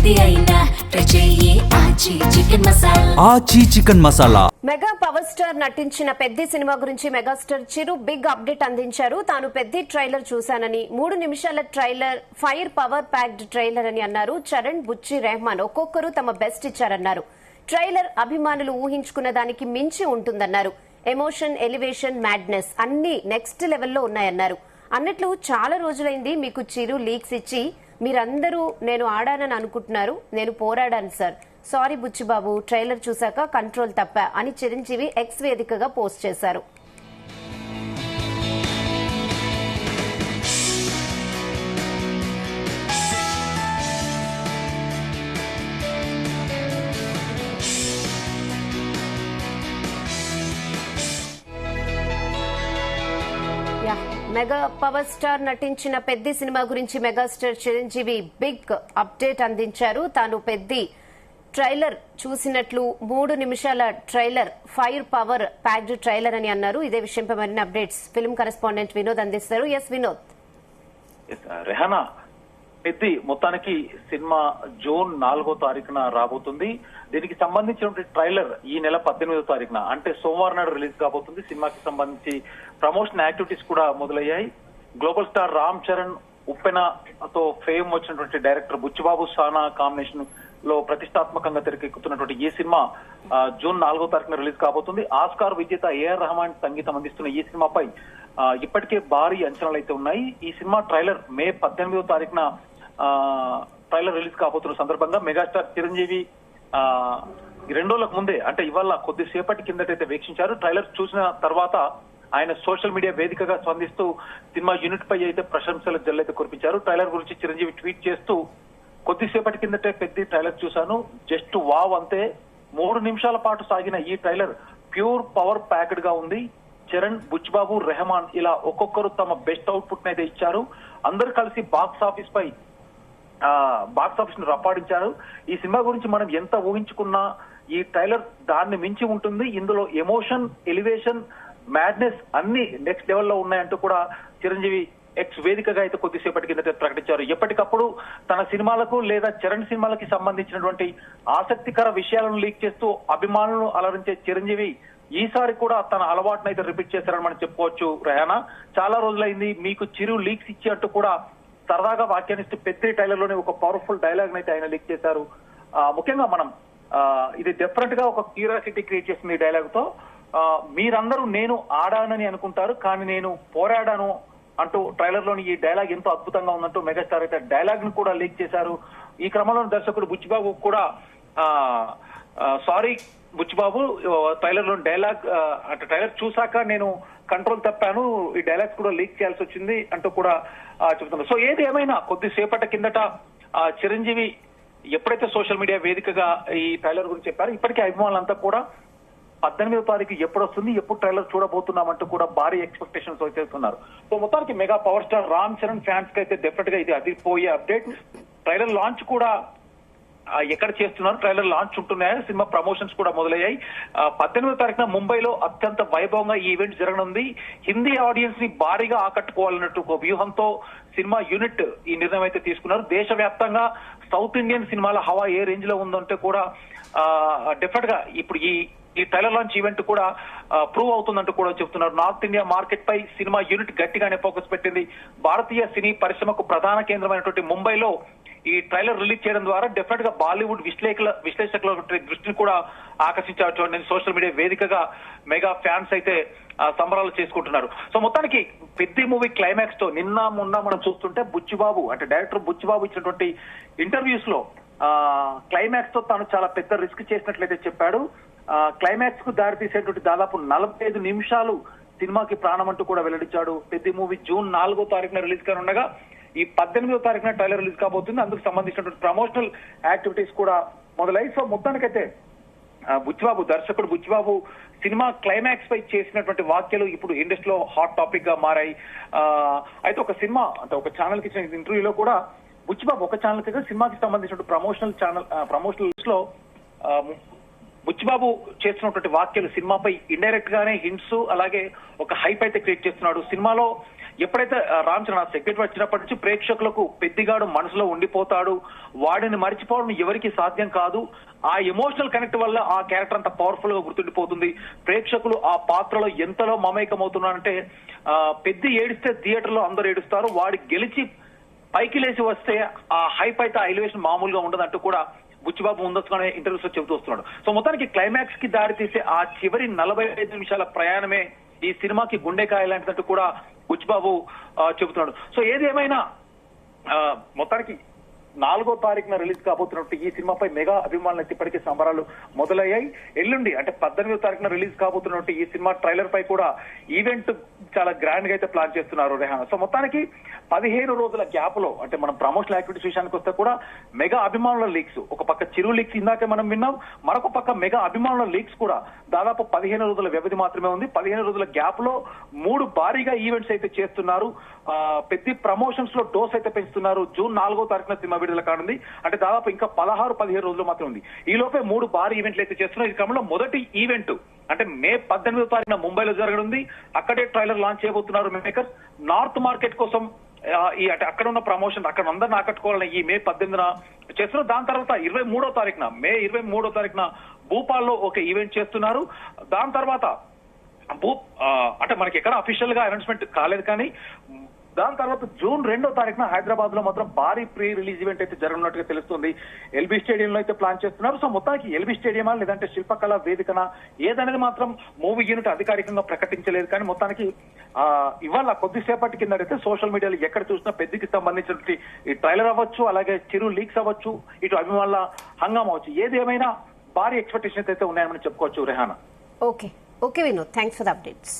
ఏది అయినా చెయ్యి ఆచి చికెన్ మసాలా. ఆచి chicken masala. Mega power star నటించిన పెద్ది సినిమా గురించి మెగాస్టార్ చిరు బిగ్ అప్డేట్ అందించారు. తాను పెద్ది ట్రైలర్ చూశానని, 3 నిమిషాల trailer, fire power packed trailer అని అన్నారు. చరణ్, బుచ్చి, రెహమాన్ ఒక్కొక్కరు తమ బెస్ట్ ఇచ్చారన్నారు. ట్రైలర్ అభిమానులు ఊహించుకున్న దానికి మించి ఉంటుందన్నారు. ఎమోషన్, ఎలివేషన్, మ్యాడ్నెస్ అన్ని నెక్స్ట్ లెవెల్లో ఉన్నాయన్నారు. అన్నట్లు చాలా రోజులైంది మీకు చిరు లీక్స్ ఇచ్చి, మీరందరూ నేను ఆడానని అనుకుంటున్నారు, నేను పోరాడాను సార్, సారీ బుచ్చిబాబు, ట్రైలర్ చూశాక కంట్రోల్ తప్పా అని చిరంజీవి ఎక్స్ వేదికగా పోస్ట్ చేశారు. మెగా పవర్ స్టార్ నటించిన పెద్ది సినిమా గురించి మెగాస్టార్ చిరంజీవి బిగ్ అప్డేట్ అందించారు. తాను పెద్ది ట్రైలర్ చూసినట్లు 3 నిమిషాల trailer, fire power packed trailer అని అన్నారు. ఇదే విషయంపై మరిన్ని అప్డేట్స్ ఫిల్మ్ కరెస్పాండెంట్ వినోద్ అందిస్తారు. ఎస్ వినోద్. రెహానా, పెద్ది మొత్తానికి సినిమా జూన్ 4వ తారీఖున రాబోతుంది. దీనికి సంబంధించిన ట్రైలర్ ఈ నెల 18వ తారీఖున అంటే సోమవారం నాడు రిలీజ్ కాబోతుంది. సినిమాకి సంబంధించి ప్రమోషన్ యాక్టివిటీస్ కూడా మొదలయ్యాయి. గ్లోబల్ స్టార్ రామ్ చరణ్, ఉప్పెనతో ఫేమ్ వచ్చినటువంటి డైరెక్టర్ బుచ్చిబాబు సానా కాంబినేషన్ లో ప్రతిష్టాత్మకంగా తెరకెక్కుతున్నటువంటి ఈ సినిమా జూన్ 4వ తారీఖున రిలీజ్ కాబోతుంది. ఆస్కార్ విజేత ఏఆర్ రెహమాన్ సంగీతం అందిస్తున్న ఈ సినిమాపై ఇప్పటికే భారీ అంచనాలు అయితే ఉన్నాయి. ఈ సినిమా ట్రైలర్ మే 18వ తారీఖున ట్రైలర్ రిలీజ్ కాబోతున్న సందర్భంగా మెగాస్టార్ చిరంజీవి 2 రోజులకు ముందే అంటే ఇవాళ కొద్దిసేపటి కిందటైతే వీక్షించారు. ట్రైలర్ చూసిన తర్వాత ఆయన సోషల్ మీడియా వేదికగా స్పందిస్తూ సినిమా యూనిట్ పై అయితే ప్రశంసల జల్లైతే కురిపించారు. ట్రైలర్ గురించి చిరంజీవి ట్వీట్ చేస్తూ, కొద్దిసేపటి కిందటే పెద్ద ట్రైలర్ చూశాను, జస్ట్ వావ్ అంతే. 3 నిమిషాల పాటు సాగిన ఈ ట్రైలర్ ప్యూర్ పవర్ ప్యాక్డ్ గా ఉంది. చరణ్, బుచ్చిబాబు, రెహమాన్ ఇలా ఒక్కొక్కరు తమ బెస్ట్ అవుట్పుట్ అయితే ఇచ్చారు. అందరూ కలిసి బాక్స్ ఆఫీస్ ను రప్పాడించారు. ఈ సినిమా గురించి మనం ఎంత ఊహించుకున్నా ఈ ట్రైలర్ దాన్ని మించి ఉంటుంది. ఇందులో ఎమోషన్, ఎలివేషన్, మ్యాడ్నెస్ అన్ని నెక్స్ట్ లెవెల్లో ఉన్నాయంటూ కూడా చిరంజీవి ఎక్స్ వేదికగా అయితే కొద్దిసేపటి కిందట ప్రకటించారు. ఎప్పటికప్పుడు తన సినిమాలకు లేదా చరణ్ సినిమాలకి సంబంధించినటువంటి ఆసక్తికర విషయాలను లీక్ చేస్తూ అభిమానులను అలరించే చిరంజీవి ఈసారి కూడా తన అలవాటును అయితే రిపీట్ చేశారని మనం చెప్పుకోవచ్చు. రెహానా, చాలా రోజులైంది మీకు చిరు లీక్స్ ఇచ్చి అంటూ కూడా సరదాగా వ్యాఖ్యానిస్తూ పెద్ద ట్రైలర్ లోనే ఒక పవర్ఫుల్ డైలాగ్ అయితే ఆయన లీక్ చేశారు. ముఖ్యంగా మనం ఇది డిఫరెంట్ గా ఒక క్యూరియాసిటీ క్రియేట్ చేసింది ఈ డైలాగ్ తో. మీరందరూ నేను ఆడానని అనుకుంటారు, కానీ నేను పోరాడాను అంటూ ట్రైలర్ లోని ఈ డైలాగ్ ఎంతో అద్భుతంగా ఉందంటూ మెగాస్టార్ అయితే డైలాగ్ ను కూడా లీక్ చేశారు. ఈ క్రమంలో దర్శకుడు బుచ్చిబాబు కూడా సారీ బుచ్చిబాబు, ట్రైలర్ లోని డైలాగ్ అంటే ట్రైలర్ చూసాక నేను కంట్రోల్ తప్పాను, ఈ డైలాగ్స్ కూడా లీక్ చేయాల్సి వచ్చింది అంటూ కూడా చెబుతున్నారు. సో ఏది ఏమైనా కొద్దిసేపటి కిందట చిరంజీవి ఎప్పుడైతే సోషల్ మీడియా వేదికగా ఈ ట్రైలర్ గురించి చెప్పారో, ఇప్పటికే అభిమానులంతా కూడా 18వ తారీఖు ఎప్పుడు వస్తుంది, ఎప్పుడు ట్రైలర్ చూడబోతున్నామంటూ కూడా భారీ ఎక్స్పెక్టేషన్స్ చేస్తున్నారు. సో మొత్తానికి mega power star Ram Charan fans కి అయితే డెఫినెట్ గా ఇది అదిరిపోయే అప్డేట్. ట్రైలర్ లాంచ్ కూడా ఎక్కడ చేస్తున్నారు, ట్రైలర్ లాంచ్ ఉంటున్నాయా, సినిమా ప్రమోషన్స్ కూడా మొదలయ్యాయి. 18వ తారీఖున ముంబైలో అత్యంత వైభవంగా ఈ ఈవెంట్ జరగనుంది. హిందీ ఆడియన్స్ ని భారీగా ఆకట్టుకోవాలన్నట్టు ఒక వ్యూహంతో సినిమా యూనిట్ ఈ నిర్ణయం అయితే తీసుకున్నారు. దేశవ్యాప్తంగా సౌత్ ఇండియన్ సినిమాల హవా ఏ రేంజ్ లో ఉందంటే కూడా డెఫినెట్ గా ఇప్పుడు ఈ ట్రైలర్ లాంచ్ ఈవెంట్ కూడా ప్రూవ్ అవుతుందంటూ కూడా చెప్తున్నారు. నార్త్ ఇండియా మార్కెట్ పై సినిమా యూనిట్ గట్టిగానే ఫోకస్ పెట్టింది. భారతీయ సినీ పరిశ్రమకు ప్రధాన కేంద్రమైనటువంటి ముంబైలో ఈ ట్రైలర్ రిలీజ్ చేయడం ద్వారా డెఫినెట్ గా బాలీవుడ్ విశ్లేషకుల దృష్టిని కూడా ఆకర్షించవచ్చు. సోషల్ మీడియా వేదికగా మెగా ఫ్యాన్స్ అయితే సంబరాలు చేసుకుంటున్నారు. సో మొత్తానికి పెద్ద మూవీ క్లైమాక్స్ తో నిన్న మొన్న మనం చూస్తుంటే బుచ్చిబాబు అంటే డైరెక్టర్ బుచ్చిబాబు ఇచ్చినటువంటి ఇంటర్వ్యూస్ లో క్లైమాక్స్ తో తాను చాలా పెద్ద రిస్క్ చేసినట్లయితే చెప్పాడు. క్లైమాక్స్ కు దారి తీసేటువంటి దాదాపు 45 నిమిషాలు సినిమాకి ప్రాణం అంటూ కూడా వెల్లడించాడు. పెద్ద మూవీ జూన్ 4వ తారీఖున రిలీజ్ కానుండగా ఈ 18వ తారీఖున ట్రైలర్ రిలీజ్ కాబోతుంది. అందుకు సంబంధించినటువంటి ప్రమోషనల్ యాక్టివిటీస్ కూడా మొదలై. సో మొత్తానికైతే బుచ్చిబాబు, దర్శకుడు బుచ్చిబాబు సినిమా క్లైమాక్స్ పై చేసినటువంటి వ్యాఖ్యలు ఇప్పుడు ఇండస్ట్రీలో హాట్ టాపిక్ గా మారాయి. అయితే ఒక సినిమా అంటే ఒక ఛానల్ కి ఇచ్చిన ఇంటర్వ్యూలో కూడా బుచ్చిబాబు ఒక ఛానల్ కి సినిమాకి సంబంధించిన ప్రమోషనల్ లిస్ట్ లో బుచ్చిబాబు చేస్తున్నటువంటి వ్యాఖ్యలు సినిమాపై ఇండైరెక్ట్ గానే హింట్స్ అలాగే ఒక హైప్ అయితే క్రియేట్ చేస్తున్నాడు. సినిమాలో ఎప్పుడైతే రామ్ చరణ్ ఆ సెగ్మెంట్ వచ్చినప్పటి నుంచి ప్రేక్షకులకు పెద్దిగాడు మనసులో ఉండిపోతాడు, వాడిని మర్చిపోవడం ఎవరికి సాధ్యం కాదు, ఆ ఎమోషనల్ కనెక్ట్ వల్ల ఆ క్యారెక్టర్ అంత పవర్ఫుల్ గా గుర్తుండిపోతుంది, ప్రేక్షకులు ఆ పాత్రలో ఎంతలో మమేకం అవుతున్నారంటే పెద్ది ఏడిస్తే థియేటర్ లో అందరూ ఏడుస్తారు, వాడి గెలిచి పైకి లేచి వస్తే ఆ హైప్ అయితే ఆ ఎలివేషన్ మామూలుగా ఉండదంటూ కూడా బుచ్చిబాబు ముందస్తుగానే ఇంటర్వ్యూస్ లో చెబుతూ వస్తున్నాడు. సో మొత్తానికి క్లైమాక్స్ కి దారి తీసే ఆ చివరి 45 నిమిషాల ప్రయాణమే ఈ సినిమాకి గుండెకాయ లాంటిదంటూ కూడా బుచ్చిబాబు చెబుతున్నాడు. సో ఏది ఏమైనా మొత్తానికి 4వ తారీఖున రిలీజ్ కాబోతున్నట్టు ఈ సినిమాపై మెగా అభిమానులు అయితే ఇప్పటికే సంబరాలు మొదలయ్యాయి. ఎల్లుండి అంటే 18వ తారీఖున రిలీజ్ కాబోతున్నట్టు ఈ సినిమా ట్రైలర్ పై కూడా ఈవెంట్ చాలా గ్రాండ్ గా అయితే ప్లాన్ చేస్తున్నారు రెహానా. సో మొత్తానికి 15 రోజుల గ్యాప్ లో అంటే మనం ప్రమోషనల్ యాక్టివిటీస్ విషయానికి వస్తే కూడా మెగా అభిమానుల లీక్స్, ఒక పక్క చిరు లీక్స్ ఇందాకే మనం విన్నాం, మరొక పక్క మెగా అభిమానుల లీక్స్ కూడా దాదాపు 15 రోజుల వ్యవధి మాత్రమే ఉంది. 15 రోజుల గ్యాప్ లో 3 భారీగా ఈవెంట్స్ అయితే చేస్తున్నారు. పెద్ద ప్రమోషన్స్ లో డోస్ అయితే పెంచుతున్నారు. జూన్ 4వ తారీఖున సినిమా విడుదల కానుంది. అంటే దాదాపు ఇంకా 16-17 రోజులు మాత్రం ఉంది. ఈ లోపే 3 భారీ ఈవెంట్లు అయితే చేస్తున్నారు. ఈ క్రమంలో మొదటి ఈవెంట్ అంటే మే 18వ తారీఖున ముంబైలో జరగనుంది. అక్కడే ట్రైలర్ లాంచ్ చేయబోతున్నారు మేకర్స్. నార్త్ మార్కెట్ కోసం ఈ అంటే అక్కడ ఉన్న ప్రమోషన్ అక్కడ అందరిని ఆకట్టుకోవాలని ఈ మే 18న చేస్తున్నారు. దాని తర్వాత 23వ తారీఖున మే 23వ తారీఖున భూపాల్లో ఒక ఈవెంట్ చేస్తున్నారు. దాని తర్వాత అంటే మనకి ఎక్కడ అఫీషియల్ గా అనౌన్స్మెంట్ కాలేదు, కానీ దాని తర్వాత జూన్ 2వ తారీఖున హైదరాబాద్ లో మాత్రం భారీ ప్రీ రిలీజ్ ఈవెంట్ అయితే జరగనున్నట్టుగా తెలుస్తుంది. ఎల్బీ స్టేడియంలో అయితే ప్లాన్ చేస్తున్నారు. సో మొత్తానికి ఎల్బీ స్టేడియమా లేదంటే శిల్పకళ వేదికనా ఏదనేది మాత్రం మూవీ యూనిట్ అధికారికంగా ప్రకటించలేదు. కానీ మొత్తానికి ఇవాళ కొద్దిసేపటి కింద అయితే సోషల్ మీడియాలో ఎక్కడ చూసినా పెద్దకి సంబంధించినటువంటి ఈ ట్రైలర్ అవ్వచ్చు, అలాగే చిరు లీక్స్ అవ్వచ్చు, ఇటు అభిమానుల హంగామా అవ్వచ్చు, ఏది ఏమైనా భారీ ఎక్స్పెక్టేషన్స్ అయితే ఉన్నాయని చెప్పుకోవచ్చు Rehana. Okay Vinod, thanks for the updates.